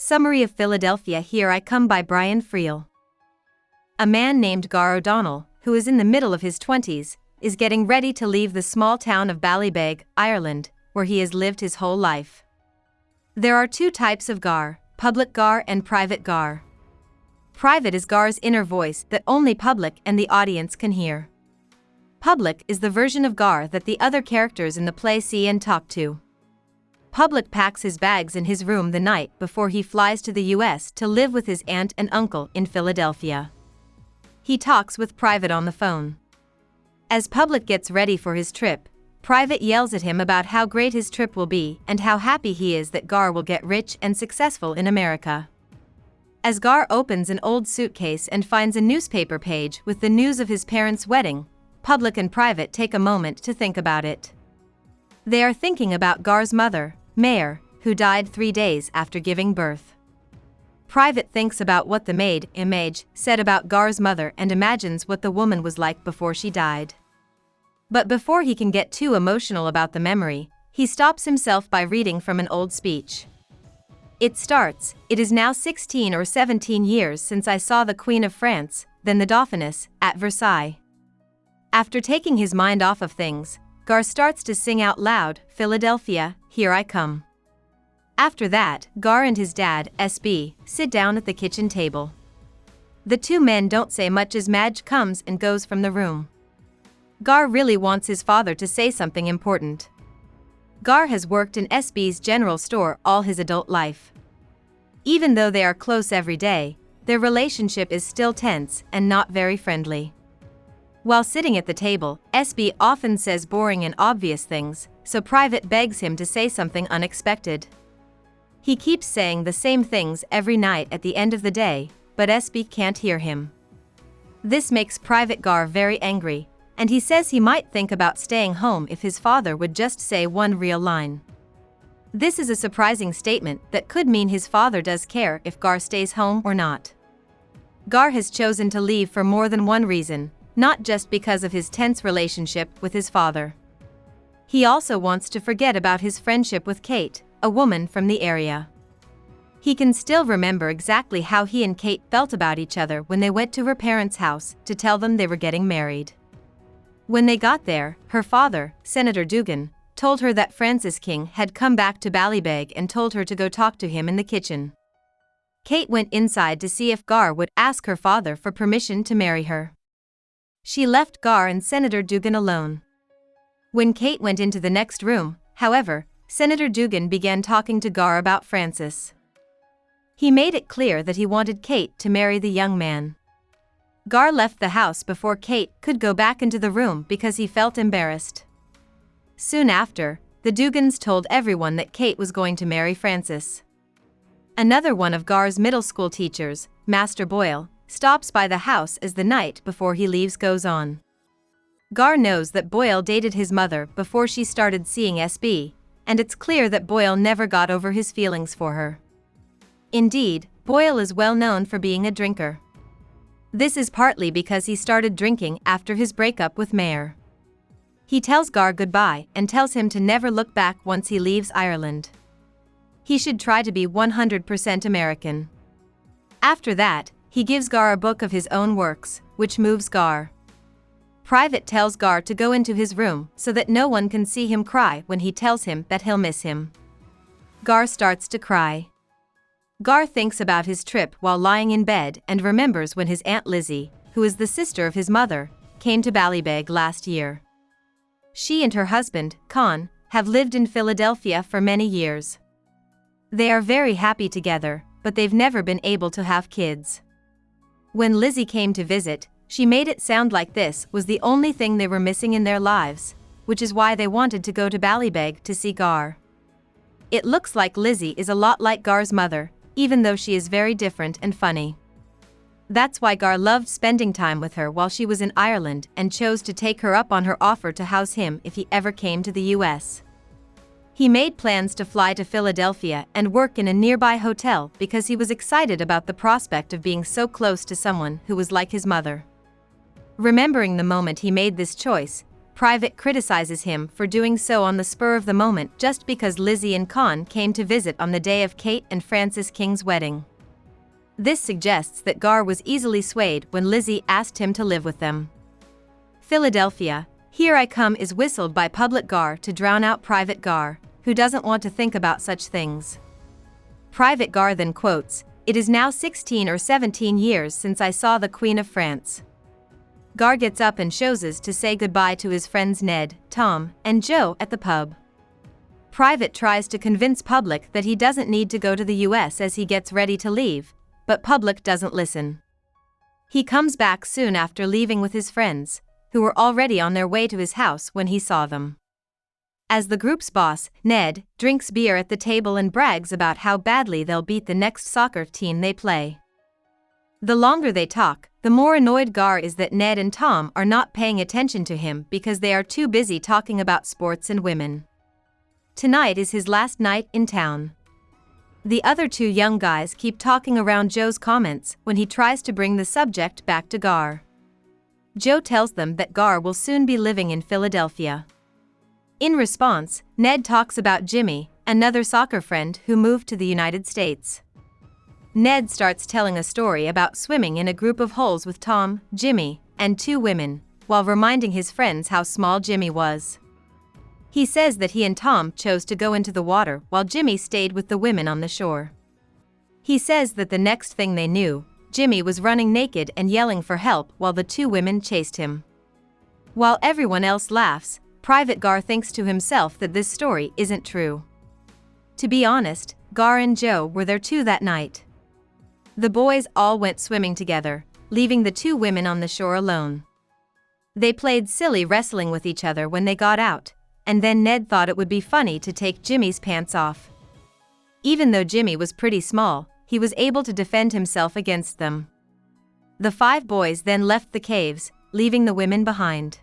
Summary of Philadelphia Here I Come by Brian Friel. A man named Gar O'Donnell, who is in the middle of his 20s, is getting ready to leave the small town of Ballybeg, Ireland, where he has lived his whole life. There are two types of Gar, public Gar and private Gar. Private is Gar's inner voice that only public and the audience can hear. Public is the version of Gar that the other characters in the play see and talk to. Public packs his bags in his room the night before he flies to the US to live with his aunt and uncle in Philadelphia. He talks with Private on the phone. As Public gets ready for his trip, Private yells at him about how great his trip will be and how happy he is that Gar will get rich and successful in America. As Gar opens an old suitcase and finds a newspaper page with the news of his parents' wedding, Public and Private take a moment to think about it. They are thinking about Gar's mother, Mayor, who died 3 days after giving birth. Private thinks about what the maid, Image, said about Gar's mother and imagines what the woman was like before she died. But before he can get too emotional about the memory, he stops himself by reading from an old speech. It starts, "It is now 16 or 17 years since I saw the Queen of France, then the Dauphiness, at Versailles." After taking his mind off of things, Gar starts to sing out loud, "Philadelphia, here I come." After that, Gar and his dad, SB, sit down at the kitchen table. The two men don't say much as Madge comes and goes from the room. Gar really wants his father to say something important. Gar has worked in SB's general store all his adult life. Even though they are close every day, their relationship is still tense and not very friendly. While sitting at the table, SB often says boring and obvious things, so Private begs him to say something unexpected. He keeps saying the same things every night at the end of the day, but SB can't hear him. This makes Private Gar very angry, and he says he might think about staying home if his father would just say one real line. This is a surprising statement that could mean his father does care if Gar stays home or not. Gar has chosen to leave for more than one reason, not just because of his tense relationship with his father. He also wants to forget about his friendship with Kate, a woman from the area. He can still remember exactly how he and Kate felt about each other when they went to her parents' house to tell them they were getting married. When they got there, her father, Senator Dugan, told her that Francis King had come back to Ballybeg and told her to go talk to him in the kitchen. Kate went inside to see if Gar would ask her father for permission to marry her. She left Gar and Senator Dugan alone. When Kate went into the next room, however, Senator Dugan began talking to Gar about Francis. He made it clear that he wanted Kate to marry the young man. Gar left the house before Kate could go back into the room because he felt embarrassed. Soon after, the Dugans told everyone that Kate was going to marry Francis. Another one of Gar's middle school teachers, Master Boyle, stops by the house as the night before he leaves goes on. Gar knows that Boyle dated his mother before she started seeing SB, and it's clear that Boyle never got over his feelings for her. Indeed, Boyle is well known for being a drinker. This is partly because he started drinking after his breakup with Mayor. He tells Gar goodbye and tells him to never look back once he leaves Ireland. He should try to be 100% American. After that, he gives Gar a book of his own works, which moves Gar. Private tells Gar to go into his room so that no one can see him cry when he tells him that he'll miss him. Gar starts to cry. Gar thinks about his trip while lying in bed and remembers when his Aunt Lizzie, who is the sister of his mother, came to Ballybeg last year. She and her husband, Con, have lived in Philadelphia for many years. They are very happy together, but they've never been able to have kids. When Lizzie came to visit, she made it sound like this was the only thing they were missing in their lives, which is why they wanted to go to Ballybeg to see Gar. It looks like Lizzie is a lot like Gar's mother, even though she is very different and funny. That's why Gar loved spending time with her while she was in Ireland and chose to take her up on her offer to house him if he ever came to the US. He made plans to fly to Philadelphia and work in a nearby hotel because he was excited about the prospect of being so close to someone who was like his mother. Remembering the moment he made this choice, Private criticizes him for doing so on the spur of the moment just because Lizzie and Con came to visit on the day of Kate and Francis King's wedding. This suggests that Gar was easily swayed when Lizzie asked him to live with them. Philadelphia, Here I Come is whistled by Public Gar to drown out Private Gar, who doesn't want to think about such things. Private Gar then quotes, "It is now 16 or 17 years since I saw the Queen of France." Gar gets up and chooses to say goodbye to his friends Ned, Tom, and Joe at the pub. Private tries to convince Public that he doesn't need to go to the US as he gets ready to leave, but Public doesn't listen. He comes back soon after leaving with his friends, who were already on their way to his house when he saw them. As the group's boss, Ned, drinks beer at the table and brags about how badly they'll beat the next soccer team they play. The longer they talk, the more annoyed Gar is that Ned and Tom are not paying attention to him because they are too busy talking about sports and women. Tonight is his last night in town. The other two young guys keep talking around Joe's comments when he tries to bring the subject back to Gar. Joe tells them that Gar will soon be living in Philadelphia. In response, Ned talks about Jimmy, another soccer friend who moved to the United States. Ned starts telling a story about swimming in a group of holes with Tom, Jimmy, and two women, while reminding his friends how small Jimmy was. He says that he and Tom chose to go into the water while Jimmy stayed with the women on the shore. He says that the next thing they knew, Jimmy was running naked and yelling for help while the two women chased him. While everyone else laughs, Private Gar thinks to himself that this story isn't true. To be honest, Gar and Joe were there too that night. The boys all went swimming together, leaving the two women on the shore alone. They played silly wrestling with each other when they got out, and then Ned thought it would be funny to take Jimmy's pants off. Even though Jimmy was pretty small, he was able to defend himself against them. The five boys then left the caves, leaving the women behind.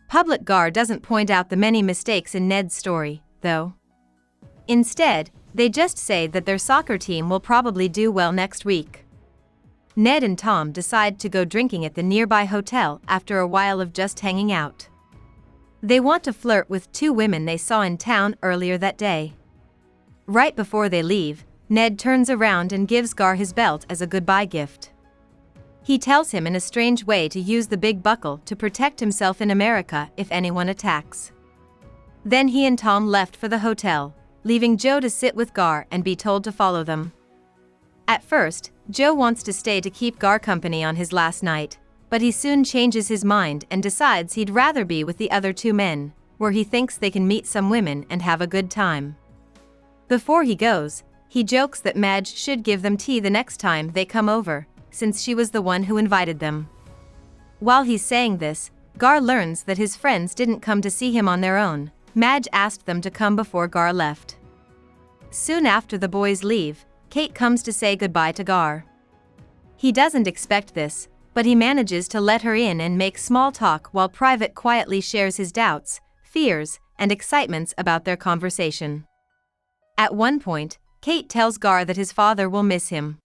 Public Gar doesn't point out the many mistakes in Ned's story, though. Instead, they just say that their soccer team will probably do well next week. Ned and Tom decide to go drinking at the nearby hotel after a while of just hanging out. They want to flirt with two women they saw in town earlier that day. Right before they leave, Ned turns around and gives Gar his belt as a goodbye gift. He tells him in a strange way to use the big buckle to protect himself in America if anyone attacks. Then he and Tom left for the hotel, leaving Joe to sit with Gar and be told to follow them. At first, Joe wants to stay to keep Gar company on his last night, but he soon changes his mind and decides he'd rather be with the other two men, where he thinks they can meet some women and have a good time. Before he goes, he jokes that Madge should give them tea the next time they come over, since she was the one who invited them. While he's saying this, Gar learns that his friends didn't come to see him on their own. Madge asked them to come before Gar left. Soon after the boys leave, Kate comes to say goodbye to Gar. He doesn't expect this, but he manages to let her in and make small talk while Private quietly shares his doubts, fears, and excitements about their conversation. At one point, Kate tells Gar that his father will miss him.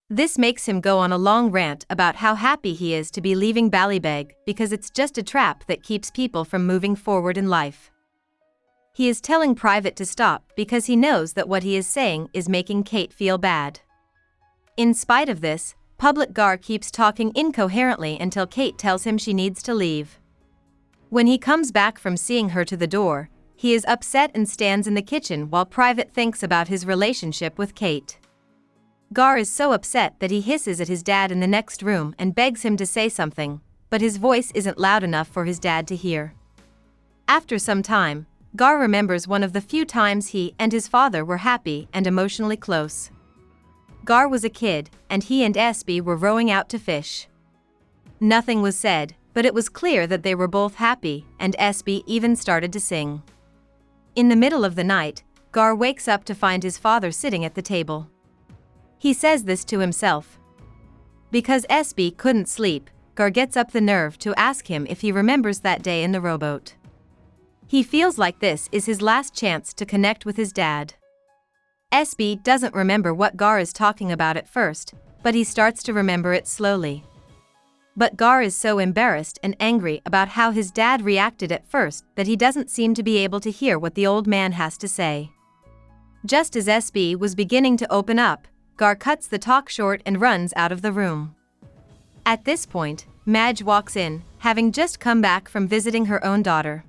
This makes him go on a long rant about how happy he is to be leaving Ballybeg because it's just a trap that keeps people from moving forward in life. He is telling Private to stop because he knows that what he is saying is making Kate feel bad. In spite of this, Public Gar keeps talking incoherently until Kate tells him she needs to leave. When he comes back from seeing her to the door, he is upset and stands in the kitchen while Private thinks about his relationship with Kate. Gar is so upset that he hisses at his dad in the next room and begs him to say something, but his voice isn't loud enough for his dad to hear. After some time, Gar remembers one of the few times he and his father were happy and emotionally close. Gar was a kid, and he and Espy were rowing out to fish. Nothing was said, but it was clear that they were both happy, and Espy even started to sing. In the middle of the night, Gar wakes up to find his father sitting at the table. He says this to himself. Because Espy couldn't sleep, Gar gets up the nerve to ask him if he remembers that day in the rowboat. He feels like this is his last chance to connect with his dad. Espy doesn't remember what Gar is talking about at first, but he starts to remember it slowly. But Gar is so embarrassed and angry about how his dad reacted at first that he doesn't seem to be able to hear what the old man has to say. Just as SB was beginning to open up, Gar cuts the talk short and runs out of the room. At this point, Madge walks in, having just come back from visiting her own daughter.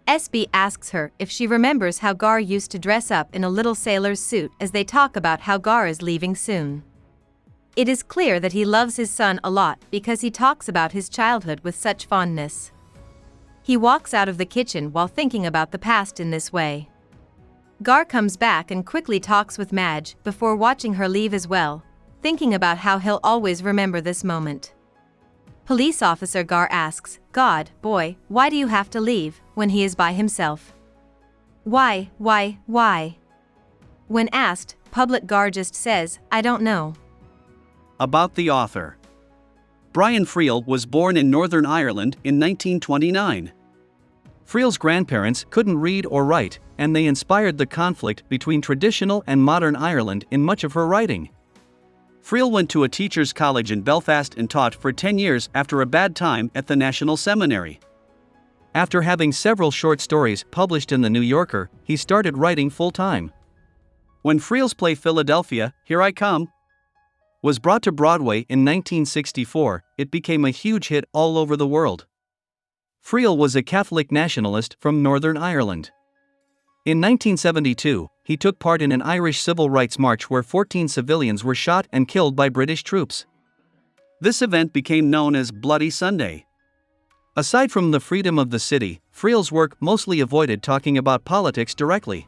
SB asks her if she remembers how Gar used to dress up in a little sailor's suit as they talk about how Gar is leaving soon. It is clear that he loves his son a lot because he talks about his childhood with such fondness. He walks out of the kitchen while thinking about the past in this way. Gar comes back and quickly talks with Madge before watching her leave as well, thinking about how he'll always remember this moment. Police officer Gar asks, "God, boy, why do you have to leave when he is by himself?" Why? When asked, public Gar just says, "I don't know." About the author. Brian Friel was born in Northern Ireland in 1929. Friel's grandparents couldn't read or write, and they inspired the conflict between traditional and modern Ireland in much of her writing. Friel went to a teachers' college in Belfast and taught for 10 years after a bad time at the National Seminary. After having several short stories published in The New Yorker, he started writing full-time. When Friel's play Philadelphia, Here I Come was brought to Broadway in 1964, it became a huge hit all over the world. Friel was a Catholic nationalist from Northern Ireland. In 1972, he took part in an Irish civil rights march where 14 civilians were shot and killed by British troops. This event became known as Bloody Sunday. Aside from the freedom of the city, Friel's work mostly avoided talking about politics directly.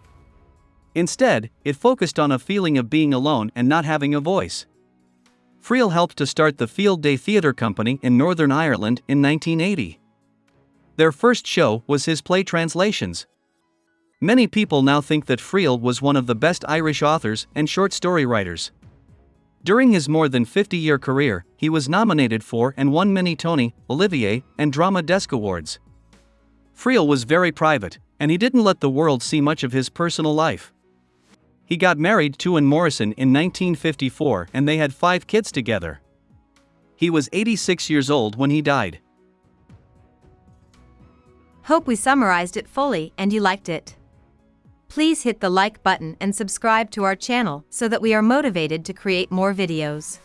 Instead, it focused on a feeling of being alone and not having a voice. Friel helped to start the Field Day Theatre Company in Northern Ireland in 1980. Their first show was his play Translations. Many people now think that Friel was one of the best Irish authors and short story writers. During his more than 50-year career, he was nominated for and won many Tony, Olivier, and Drama Desk Awards. Friel was very private, and he didn't let the world see much of his personal life. He got married to Anne Morrison in 1954 and they had 5 kids together. He was 86 years old when he died. Hope we summarized it fully and you liked it. Please hit the like button and subscribe to our channel so that we are motivated to create more videos.